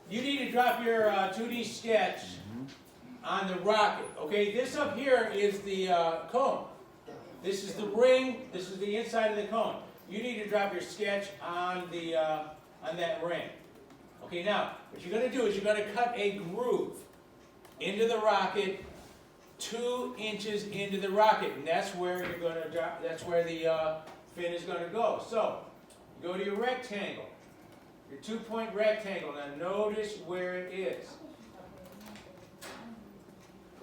you need to drop your 2D sketch on the rocket. Okay, this up here is the cone. This is the ring. This is the inside of the cone. You need to drop your sketch on the on that ring. Okay, now what you're going to do is you're going to cut a groove into the rocket, 2 inches into the rocket, and that's where you're going to drop. That's where the fin is going to go. So you go to your rectangle, your 2-point rectangle. Now notice where it is.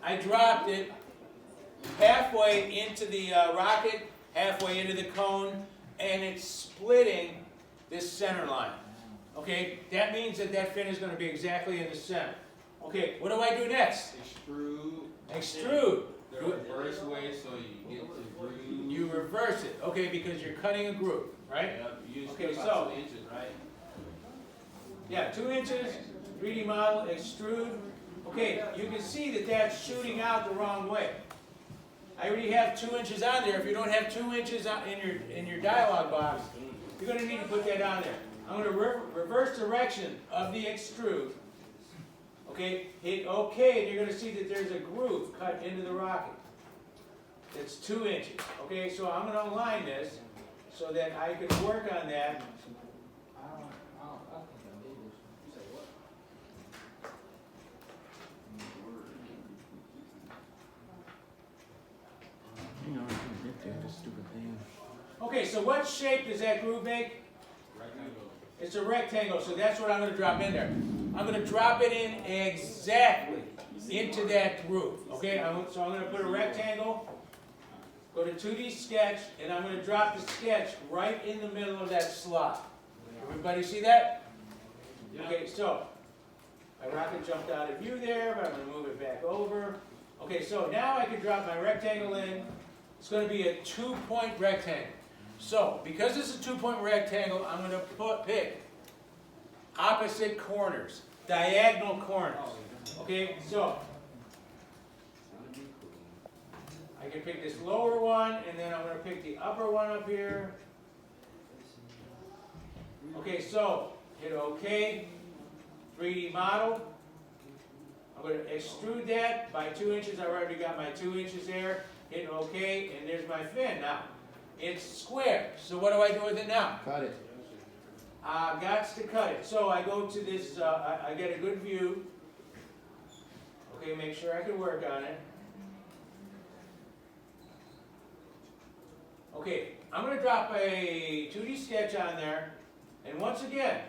I dropped it halfway into the rocket, halfway into the cone, and it's splitting this center line. Okay, that means that that fin is going to be exactly in the center. Okay, what do I do next? Extrude. Extrude. The reverse way so you get the groove. You reverse it, okay, because you're cutting a groove, right? Yeah, you use Okay, about so 2 inches, right? yeah, 2 inches, 3D model, extrude. Okay, you can see that that's shooting out the wrong way. I already have 2 inches on there. If you don't have 2 inches in your dialog box, you're going to need to put that on there. I'm going to reverse direction of the extrude. Okay, hit OK, and you're going to see that there's a groove cut into the rocket. It's 2 inches. Okay, so I'm going to align this so that I can work on that. Okay, so what shape does that groove make? Rectangle. It's a rectangle, so that's what I'm going to drop in there. I'm going to drop it in exactly into that groove. Okay, so I'm going to put a rectangle, go to 2D sketch, and I'm going to drop the sketch right in the middle of that slot. Everybody see that? Okay, so my rocket jumped out of view there, but I'm going to move it back over. Okay, so now I can drop my rectangle in. It's going to be a 2-point rectangle. So, because it's a 2-point rectangle, I'm going to pick opposite corners, diagonal corners. Okay, so I can pick this lower one, and then I'm going to pick the upper one up here. Okay, so hit OK, 3D model. I'm going to extrude that by 2 inches. I've already got my 2 inches there. Hit OK, and there's my fin. Now, it's square. So what do I do with it now? Cut it. I've got to cut it. So I go to this, I get a good view. Okay, make sure I can work on it. Okay, I'm going to drop a 2D sketch on there. And once again,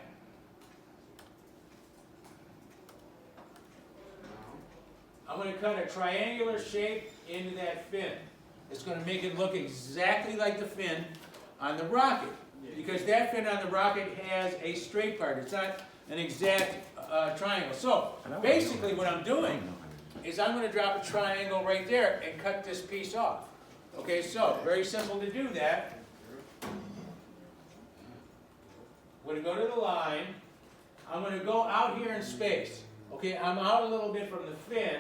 I'm going to cut a triangular shape into that fin. It's going to make it look exactly like the fin on the rocket. Because that fin on the rocket has a straight part. It's not an exact triangle. So basically what I'm doing is I'm going to drop a triangle right there and cut this piece off. Okay, so very simple to do that. I'm going to go to the line. I'm going to go out here in space. Okay, I'm out a little bit from the fin.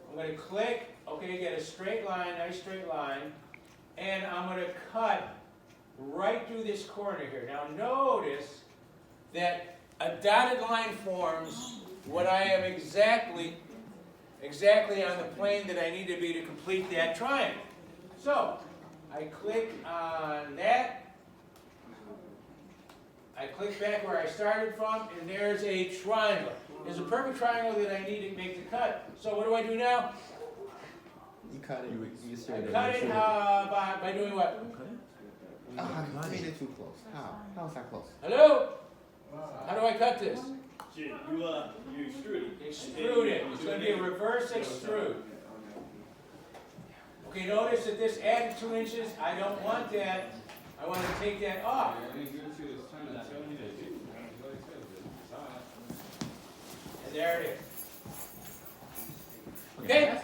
I'm going to click. Okay, get a straight line, nice straight line. And I'm going to cut right through this corner here. Now notice that a dotted line forms what I am exactly on the plane that I need to be to complete that triangle. So I click on that. I click back where I started from, and there's a triangle. There's a perfect triangle that I need to make the cut. So what do I do now? You cut it. I cut it by doing what? I made it too close. How? How is that close? Hello? How do I cut this? You extrude it. Extrude it. It's going to be a reverse extrude. Okay, notice that this added 2 inches. I don't want that. I want to take that off. And there it is. Okay?